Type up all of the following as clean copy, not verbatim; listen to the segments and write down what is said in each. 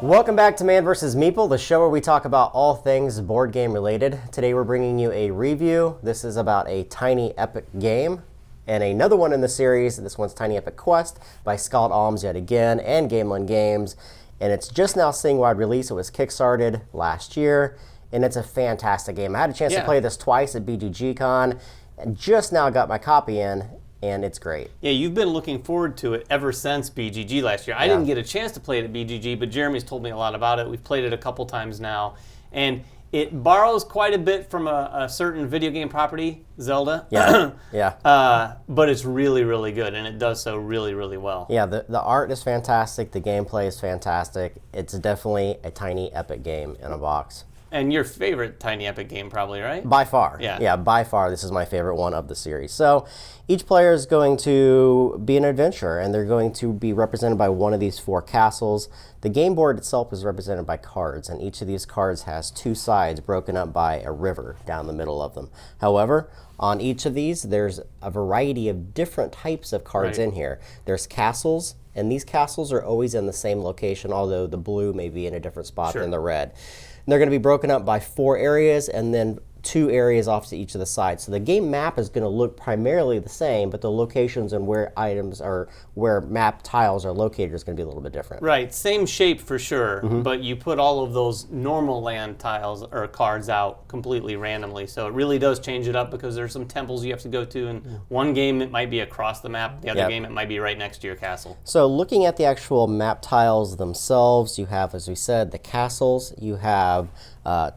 Welcome back to Man vs. Meeple, the show where we talk about all things board game related. Today we're bringing you a review. This is about a Tiny Epic game. And another one in the series, this one's Tiny Epic Quest by Scott Alms yet again, and Gamelyn Games. And it's just now seeing wide release. It was kickstarted last year, and it's a fantastic game. I had a chance to play this twice at BGG-Con, and just now got my copy in, and it's great. Yeah, you've been looking forward to it ever since BGG last year. I didn't get a chance to play it at BGG, but Jeremy's told me a lot about it. We've played it a couple times now, and it borrows quite a bit from a certain video game property, Zelda. But it's really, really good, and it does so really, really well. Yeah, the art is fantastic. The gameplay is fantastic. It's definitely a Tiny Epic game in a box. And your favorite Tiny Epic game, probably, right? By far. Yeah, by far, this is my favorite one of the series. So each player is going to be an adventurer, and they're going to be represented by one of these 4 castles. The game board itself is represented by cards, and each of these cards has 2 sides broken up by a river down the middle of them. However, on each of these, there's a variety of different types of cards in here. There's castles, and these castles are always in the same location, although the blue may be in a different spot than the red. And they're going to be broken up by 4 areas and then 2 areas off to each of the sides. So the game map is going to look primarily the same, but the locations and where items are, where map tiles are located is going to be a little bit different. Right, same shape for sure, but you put all of those normal land tiles or cards out completely randomly. So it really does change it up because there's some temples you have to go to. In one game, it might be across the map. The other game, it might be right next to your castle. So looking at the actual map tiles themselves, you have, as we said, the castles. You have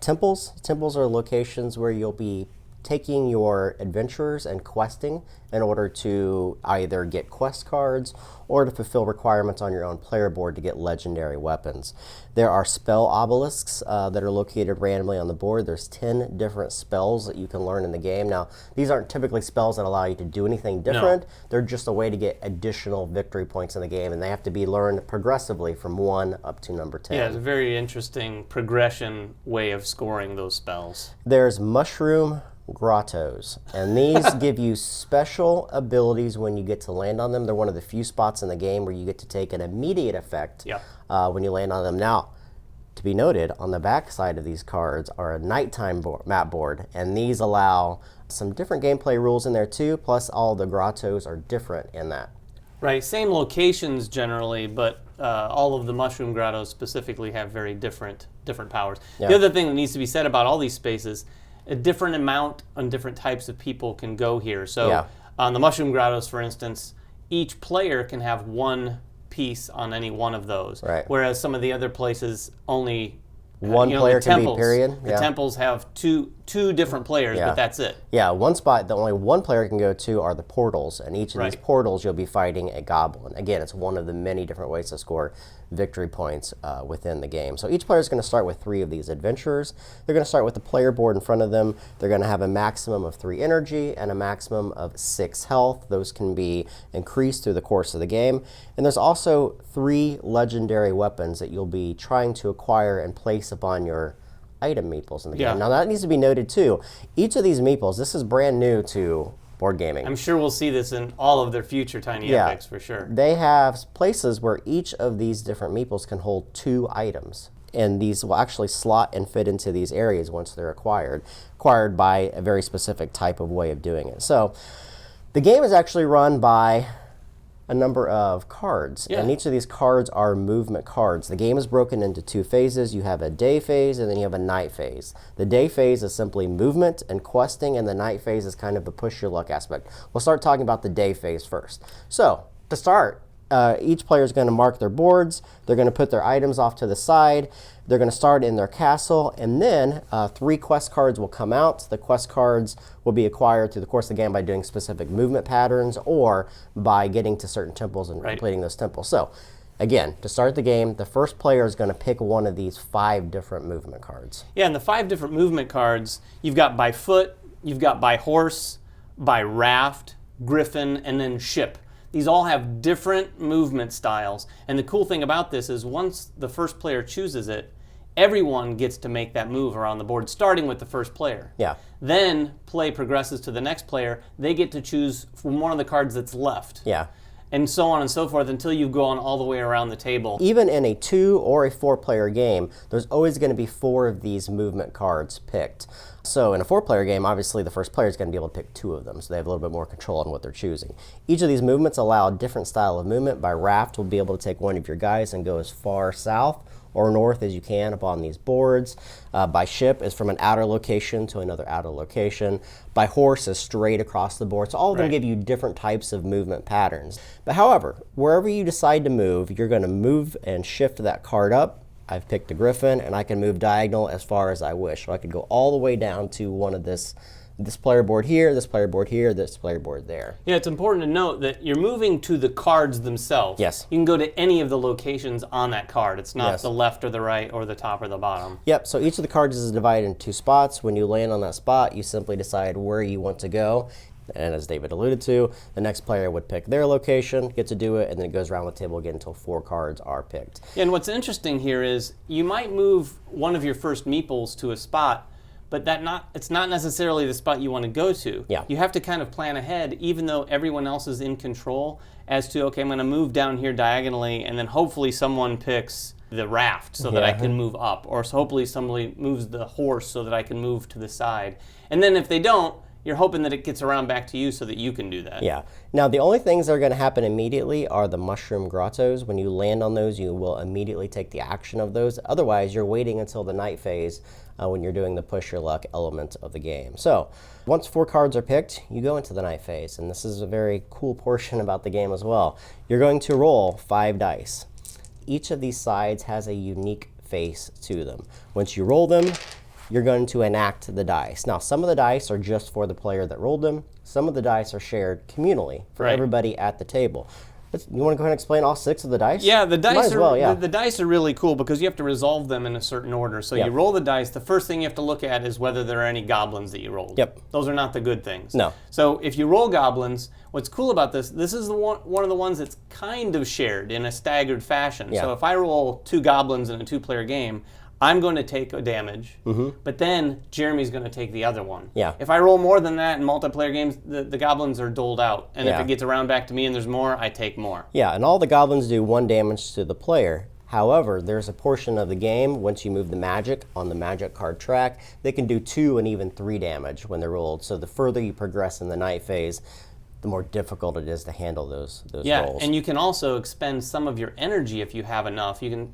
temples. Temples are locations where you'll be taking your adventurers and questing in order to either get quest cards or to fulfill requirements on your own player board to get legendary weapons. There are spell obelisks that are located randomly on the board. There's 10 different spells that you can learn in the game. Now, these aren't typically spells that allow you to do anything different. No. They're just a way to get additional victory points in the game, and they have to be learned progressively from 1 up to number 10. Yeah, it's a very interesting progression way of scoring those spells. There's mushroom grottos, and these give you special abilities when you get to land on them. They're one of the few spots in the game where you get to take an immediate effect when you land on them. Now, to be noted, on the back side of these cards are a nighttime map board, and these allow some different gameplay rules in there too, plus all the grottos are different in that. Right, same locations generally, but all of the mushroom grottos specifically have very different powers. The other thing that needs to be said about all these spaces, a different amount and different types of people can go here. So on the mushroom grottos, for instance, each player can have 1 piece on any one of those. Right. Whereas some of the other places only one player can be, period. The temples have two different players, but that's it. Yeah, one spot that only one player can go to are the portals, and each of these portals you'll be fighting a goblin. Again, it's one of the many different ways to score victory points within the game. So each player is going to start with 3 of these adventurers. They're going to start with the player board in front of them. They're going to have a maximum of 3 energy and a maximum of 6 health. Those can be increased through the course of the game. And there's also 3 legendary weapons that you'll be trying to acquire and place upon your item meeples in the game. Now that needs to be noted too. Each of these meeples, this is brand new to board gaming. I'm sure we'll see this in all of their future Tiny Epics for sure. They have places where each of these different meeples can hold 2 items. And these will actually slot and fit into these areas once they're acquired by a very specific type of way of doing it. So the game is actually run by a number of cards, and each of these cards are movement cards. The game is broken into 2 phases. You have a day phase and then you have a night phase. The day phase is simply movement and questing, and the night phase is kind of the push your luck aspect. We'll start talking about the day phase first. So to start, each player is going to mark their boards. They're going to put their items off to the side. They're going to start in their castle, and then 3 quest cards will come out. The quest cards will be acquired through the course of the game by doing specific movement patterns or by getting to certain temples and completing those temples. So again, to start the game, the first player is going to pick one of these 5 different movement cards. Yeah, and the 5 different movement cards, you've got by foot, you've got by horse, by raft, griffin, and then ship. These all have different movement styles, and the cool thing about this is once the first player chooses it, everyone gets to make that move around the board, starting with the first player. Yeah. Then play progresses to the next player. They get to choose from one of the cards that's left. Yeah. and so on and so forth until you've gone all the way around the table. Even in a 2 or a 4-player game, there's always going to be 4 of these movement cards picked. So in a 4-player game, obviously the first player is going to be able to pick 2 of them, so they have a little bit more control on what they're choosing. Each of these movements allow a different style of movement. By raft, we'll be able to take one of your guys and go as far south or north as you can upon these boards. By ship is from an outer location to another outer location. By horse is straight across the board. So all of them give you different types of movement patterns. But however, wherever you decide to move, you're going to move and shift that card up. I've picked a griffin, and I can move diagonal as far as I wish. So I could go all the way down to one of this player board here, this player board here, this player board there. Yeah, it's important to note that you're moving to the cards themselves. Yes. You can go to any of the locations on that card. It's not the left or the right or the top or the bottom. Yep, so each of the cards is divided into 2 spots. When you land on that spot, you simply decide where you want to go. And as David alluded to, the next player would pick their location, get to do it, and then it goes around the table again until 4 cards are picked. Yeah, and what's interesting here is you might move one of your first meeples to a spot, but it's not necessarily the spot you want to go to. Yeah. You have to kind of plan ahead, even though everyone else is in control, as to, okay, I'm going to move down here diagonally, and then hopefully someone picks the raft so that I can move up, or hopefully somebody moves the horse so that I can move to the side. And then if they don't, you're hoping that it gets around back to you so that you can do that. Yeah. Now, the only things that are going to happen immediately are the mushroom grottos. When you land on those, you will immediately take the action of those. Otherwise, you're waiting until the night phase when you're doing the push your luck element of the game. So, once 4 cards are picked, you go into the night phase. And this is a very cool portion about the game as well. You're going to roll 5 dice. Each of these sides has a unique face to them. Once you roll them, you're going to enact the dice. Now, some of the dice are just for the player that rolled them. Some of the dice are shared communally for everybody at the table. You want to go ahead and explain all 6 of the dice? Yeah, the dice the dice are really cool because you have to resolve them in a certain order. So you roll the dice. The first thing you have to look at is whether there are any goblins that you rolled. Yep. Those are not the good things. No. So if you roll goblins, what's cool about this is one of the ones that's kind of shared in a staggered fashion. Yeah. So if I roll 2 goblins in a 2-player game, I'm going to take a damage, but then Jeremy's going to take the other one. Yeah. If I roll more than that in multiplayer games, the goblins are doled out. And if it gets around back to me and there's more, I take more. Yeah, and all the goblins do 1 damage to the player. However, there's a portion of the game, once you move the magic on the magic card track, they can do 2 and even 3 damage when they're rolled. So the further you progress in the night phase, the more difficult it is to handle those rolls. Yeah, and you can also expend some of your energy if you have enough. You can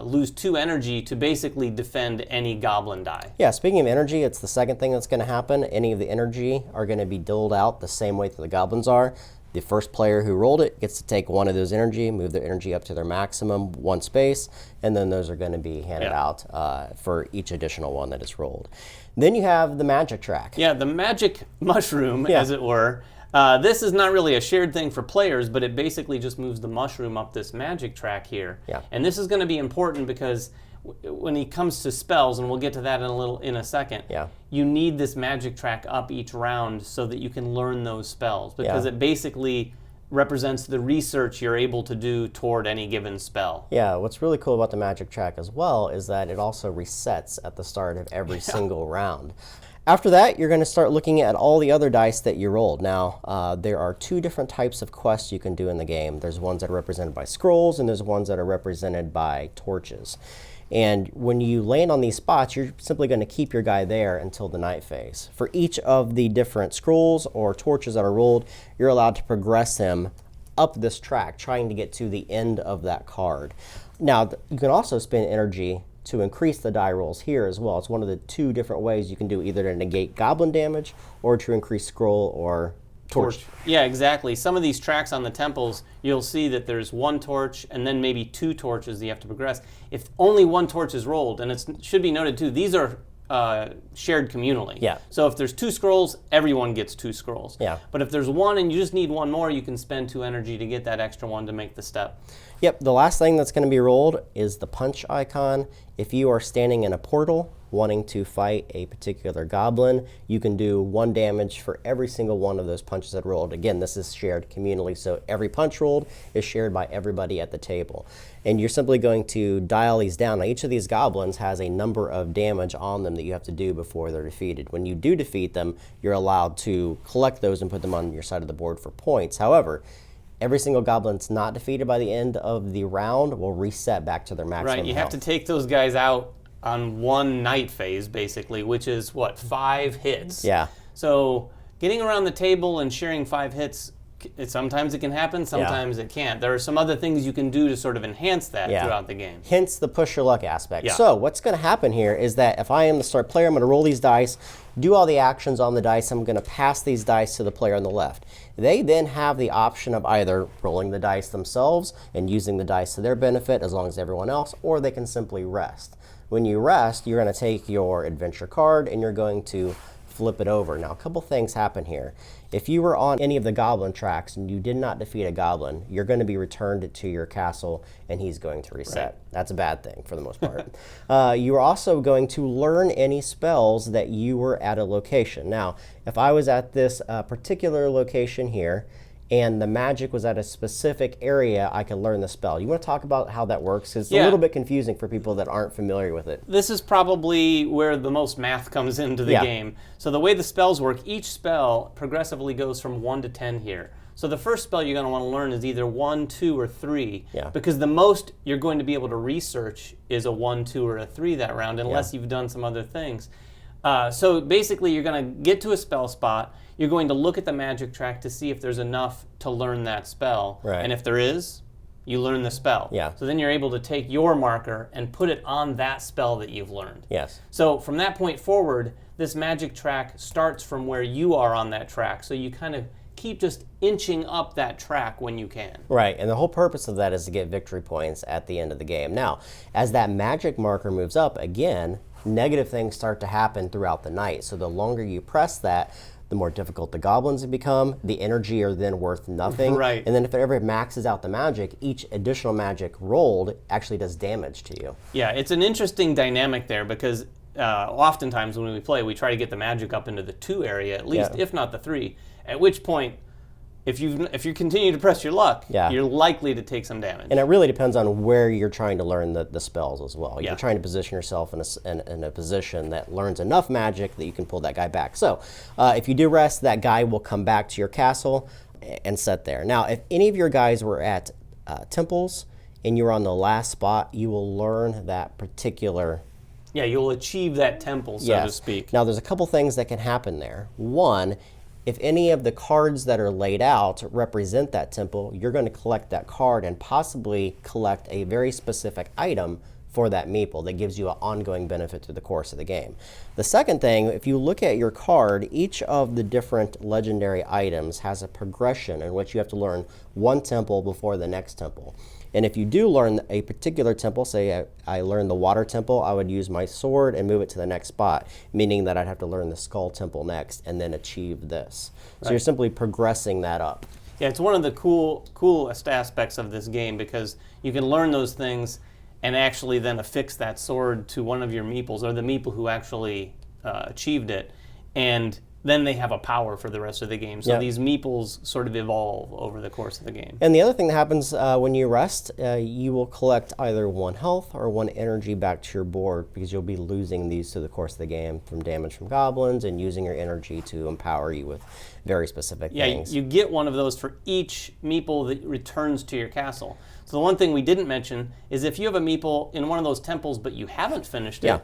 lose 2 energy to basically defend any goblin die. Yeah, speaking of energy, it's the second thing that's going to happen. Any of the energy are going to be doled out the same way that the goblins are. The first player who rolled it gets to take 1 of those energy, move their energy up to their maximum 1 space, and then those are going to be handed out for each additional one that is rolled. Then you have the magic track. Yeah, the magic mushroom, as it were. This is not really a shared thing for players, but it basically just moves the mushroom up this magic track here. Yeah. And this is going to be important because when it comes to spells, and we'll get to that in a second, you need this magic track up each round so that you can learn those spells, because it basically represents the research you're able to do toward any given spell. Yeah, what's really cool about the magic track as well is that it also resets at the start of every single round. After that, you're going to start looking at all the other dice that you rolled. Now, there are 2 different types of quests you can do in the game. There's ones that are represented by scrolls, and there's ones that are represented by torches. And when you land on these spots, you're simply going to keep your guy there until the night phase. For each of the different scrolls or torches that are rolled, you're allowed to progress him up this track, trying to get to the end of that card. Now, you can also spend energy to increase the die rolls here as well. It's one of the 2 different ways you can do, either to negate goblin damage or to increase scroll or torch. Yeah, exactly. Some of these tracks on the temples, you'll see that there's 1 torch and then maybe 2 torches that you have to progress. If only 1 torch is rolled, and it should be noted too, these are shared communally. Yeah. So if there's 2 scrolls, everyone gets 2 scrolls. Yeah. But if there's 1 and you just need 1 more, you can spend 2 energy to get that extra 1 to make the step. Yep, the last thing that's going to be rolled is the punch icon. If you are standing in a portal wanting to fight a particular goblin, you can do 1 damage for every single one of those punches that rolled. Again, this is shared communally, so every punch rolled is shared by everybody at the table. And you're simply going to dial these down. Now, each of these goblins has a number of damage on them that you have to do before they're defeated. When you do defeat them, you're allowed to collect those and put them on your side of the board for points. However, Every single goblin that's not defeated by the end of the round will reset back to their maximum Right, you health. have to take those guys out on one night phase, basically, which is, what, 5 hits? Yeah. So getting around the table and sharing 5 hits, sometimes it can happen, sometimes it can't. There are some other things you can do to sort of enhance that throughout the game. Hence the push your luck aspect. Yeah. So what's going to happen here is that if I am the start player, I'm going to roll these dice, do all the actions on the dice, I'm going to pass these dice to the player on the left. They then have the option of either rolling the dice themselves and using the dice to their benefit as long as everyone else, or they can simply rest. When you rest, you're going to take your adventure card and you're going to flip it over. Now, a couple things happen here. If you were on any of the goblin tracks and you did not defeat a goblin, you're going to be returned to your castle and he's going to reset. Right. That's a bad thing for the most part. You are also going to learn any spells that you were at a location. Now, if I was at this particular location here, and the magic was at a specific area, I could learn the spell. You want to talk about how that works? Because it's a little bit confusing for people that aren't familiar with it. This is probably where the most math comes into the game. So the way the spells work, each spell progressively goes from 1 to 10 here. So the first spell you're going to want to learn is either 1, 2, or 3. Yeah. Because the most you're going to be able to research is a 1, 2, or a 3 that round, unless you've done some other things. So basically, you're going to get to a spell spot. You're going to look at the magic track to see if there's enough to learn that spell. Right. And if there is, you learn the spell. Yeah. So then you're able to take your marker and put it on that spell that you've learned. Yes. So from that point forward, this magic track starts from where you are on that track. So you kind of keep just inching up that track when you can. Right, and the whole purpose of that is to get victory points at the end of the game. Now, as that magic marker moves up, again, negative things start to happen throughout the night. So the longer you press that, the more difficult the goblins have become. The energy are then worth nothing. Right. And then if it ever maxes out the magic, each additional magic rolled actually does damage to you. Yeah, it's an interesting dynamic there because oftentimes when we play, we try to get the magic up into the 2 area, at least, if not the 3, at which point, if you continue to press your luck, you're likely to take some damage. And it really depends on where you're trying to learn the spells as well. Yeah. You're trying to position yourself in a position that learns enough magic that you can pull that guy back. So if you do rest, that guy will come back to your castle and set there. Now, if any of your guys were at temples and you're on the last spot, you will learn that particular... Yeah, you'll achieve that temple, so to speak. Now, there's a couple things that can happen there. One, if any of the cards that are laid out represent that temple, you're going to collect that card and possibly collect a very specific item for that meeple that gives you an ongoing benefit through the course of the game. The second thing, if you look at your card, each of the different legendary items has a progression in which you have to learn one temple before the next temple. And if you do learn a particular temple, say I learned the water temple, I would use my sword and move it to the next spot, meaning that I'd have to learn the skull temple next and then achieve this. So you're simply progressing that up. Yeah, it's one of the coolest aspects of this game because you can learn those things and actually then affix that sword to one of your meeples or the meeple who actually achieved it. And then they have a power for the rest of the game. So these meeples sort of evolve over the course of the game. And the other thing that happens when you rest, you will collect either 1 health or 1 energy back to your board because you'll be losing these through the course of the game from damage from goblins and using your energy to empower you with very specific things. You get one of those for each meeple that returns to your castle. So the one thing we didn't mention is if you have a meeple in one of those temples but you haven't finished it,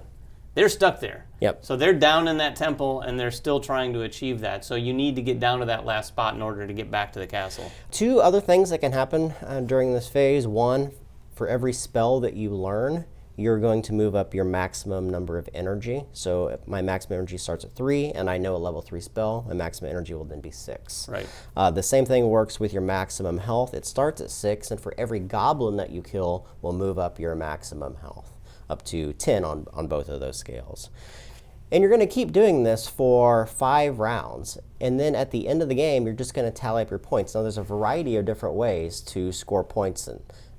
they're stuck there. Yep. So they're down in that temple and they're still trying to achieve that. So you need to get down to that last spot in order to get back to the castle. 2 other things that can happen during this phase. 1, for every spell that you learn, you're going to move up your maximum number of energy. So if my maximum energy starts at 3 and I know a level 3 spell, my maximum energy will then be 6. Right. The same thing works with your maximum health. It starts at 6, and for every goblin that you kill will move up your maximum health up to 10 on both of those scales. And you're going to keep doing this for 5 rounds. And then at the end of the game, you're just going to tally up your points. Now, there's a variety of different ways to score points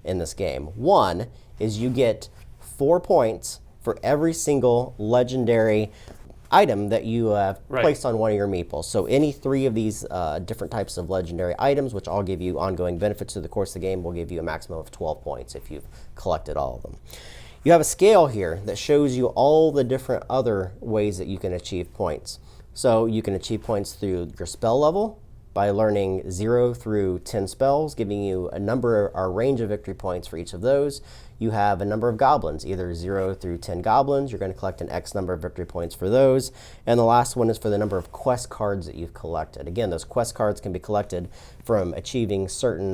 in this game. One is you get 4 points for every single legendary item that you have placed on one of your meeples. So any 3 of these different types of legendary items, which all give you ongoing benefits through the course of the game, will give you a maximum of 12 points if you've collected all of them. You have a scale here that shows you all the different other ways that you can achieve points. So you can achieve points through your spell level, by learning 0 through 10 spells, giving you a number or range of victory points for each of those. You have a number of goblins, either 0 through 10 goblins. You're going to collect an X number of victory points for those. And the last one is for the number of quest cards that you've collected. Again, those quest cards can be collected from achieving certain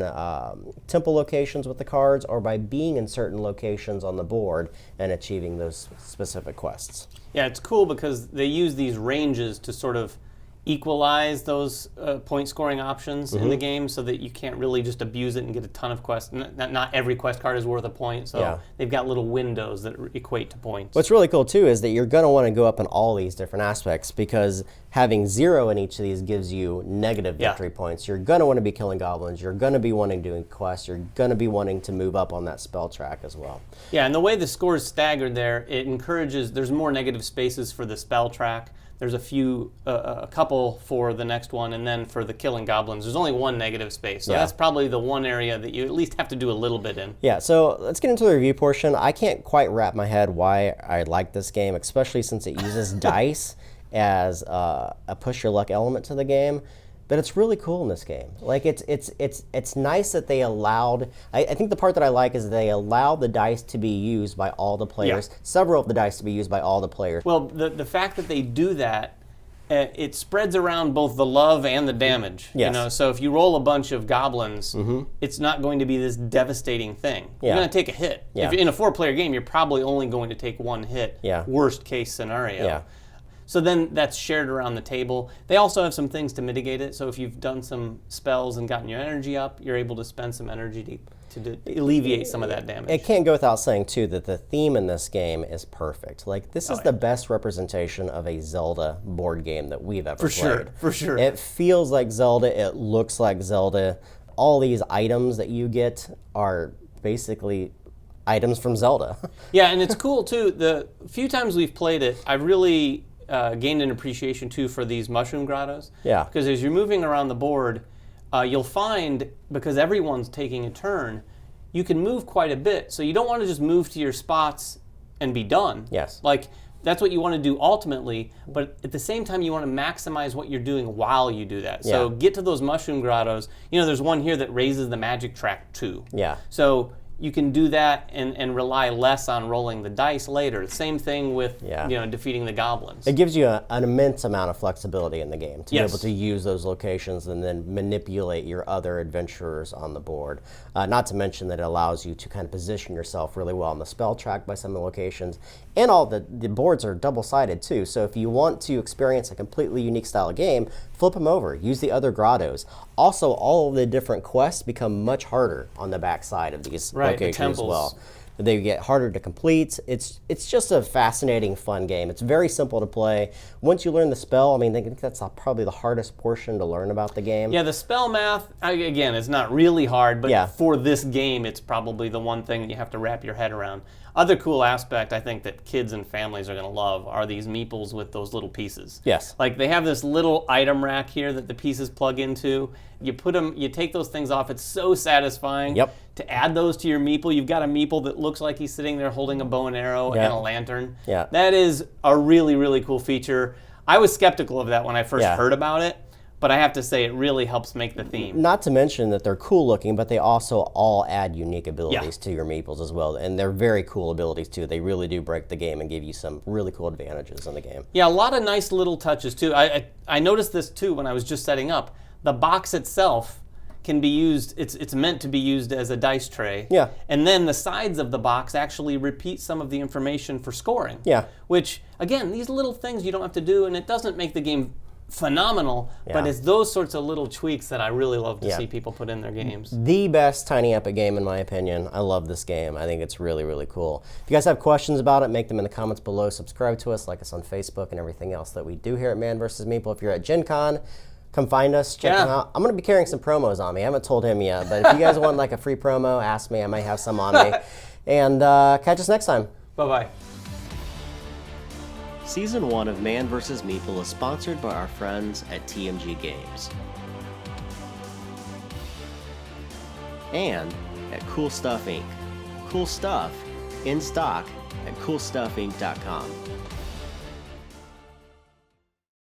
temple locations with the cards, or by being in certain locations on the board and achieving those specific quests. Yeah, it's cool because they use these ranges to sort of equalize those point scoring options in the game, so that you can't really just abuse it and get a ton of quests. Not every quest card is worth a point, so they've got little windows that equate to points. What's really cool too is that you're going to want to go up in all these different aspects, because having 0 in each of these gives you negative victory points. You're going to want to be killing goblins, you're going to be wanting doing quests, you're going to be wanting to move up on that spell track as well. Yeah, and the way the score is staggered there, it encourages, there's more negative spaces for the spell track. There's a couple for the next one, and then for the killing goblins, there's only one negative space. So that's probably the one area that you at least have to do a little bit in. Yeah, so let's get into the review portion. I can't quite wrap my head why I like this game, especially since it uses dice as a push your luck element to the game. But it's really cool in this game. Like it's nice that they allowed. I think the part that I like is they allowed the dice to be used by all the players. Yeah. Several of the dice to be used by all the players. Well, the fact that they do that, it spreads around both the love and the damage. Yes. You know, so if you roll a bunch of goblins, it's not going to be this devastating thing. You're going to take a hit. Yeah. If in a 4-player game, you're probably only going to take one hit. Yeah. Worst case scenario. Yeah. So then that's shared around the table. They also have some things to mitigate it. So if you've done some spells and gotten your energy up, you're able to spend some energy to alleviate some of that damage. It can't go without saying, too, that the theme in this game is perfect. Like, this is the best representation of a Zelda board game that we've ever played. For sure. It feels like Zelda. It looks like Zelda. All these items that you get are basically items from Zelda. Yeah, and it's cool, too. The few times we've played it, I've really gained an appreciation too for these mushroom grottos. Yeah. Because as you're moving around the board, you'll find, because everyone's taking a turn, you can move quite a bit. So you don't want to just move to your spots and be done. Yes. Like, that's what you want to do ultimately, but at the same time you want to maximize what you're doing while you do that. So get to those mushroom grottos. You know, there's one here that raises the magic track too. Yeah. So you can do that and rely less on rolling the dice later. Same thing with defeating the goblins. It gives you an immense amount of flexibility in the game to be able to use those locations and then manipulate your other adventurers on the board. Not to mention that it allows you to kind of position yourself really well on the spell track by some of the locations. And all the boards are double-sided too, so if you want to experience a completely unique style of game, flip them over, use the other grottos. Also, all of the different quests become much harder on the back side of these locations as well. They get harder to complete. It's just a fascinating, fun game. It's very simple to play. Once you learn the spell, I mean, I think that's probably the hardest portion to learn about the game. Yeah, the spell math, again, it's not really hard, but for this game, it's probably the one thing that you have to wrap your head around. Other cool aspect I think that kids and families are going to love are these meeples with those little pieces. Yes. Like they have this little item rack here that the pieces plug into. You put them, you take those things off. It's so satisfying to add those to your meeple. You've got a meeple that looks like he's sitting there holding a bow and arrow and a lantern. Yeah. That is a really, really cool feature. I was skeptical of that when I first heard about it. But I have to say, it really helps make the theme. Not to mention that they're cool looking, but they also all add unique abilities to your meeples as well. And they're very cool abilities too. They really do break the game and give you some really cool advantages in the game. Yeah, a lot of nice little touches too. I noticed this too when I was just setting up. The box itself can be used, it's meant to be used as a dice tray. Yeah. And then the sides of the box actually repeat some of the information for scoring. Yeah. Which, again, these little things you don't have to do, and it doesn't make the game phenomenal, but it's those sorts of little tweaks that I really love to see people put in their games. The best Tiny Epic game in my opinion. I love this game. I think it's really, really cool. If you guys have questions about it, make them in the comments below. Subscribe to us, like us on Facebook, and everything else that we do here at Man vs. Meeple. If you're at Gen Con, come find us, check them out. I'm going to be carrying some promos on me. I haven't told him yet, but if you guys want like a free promo, ask me. I might have some on me. And catch us next time. Bye-bye. Season 1 of Man vs. Meeple is sponsored by our friends at TMG Games. And at Cool Stuff Inc. Cool stuff in stock at coolstuffinc.com.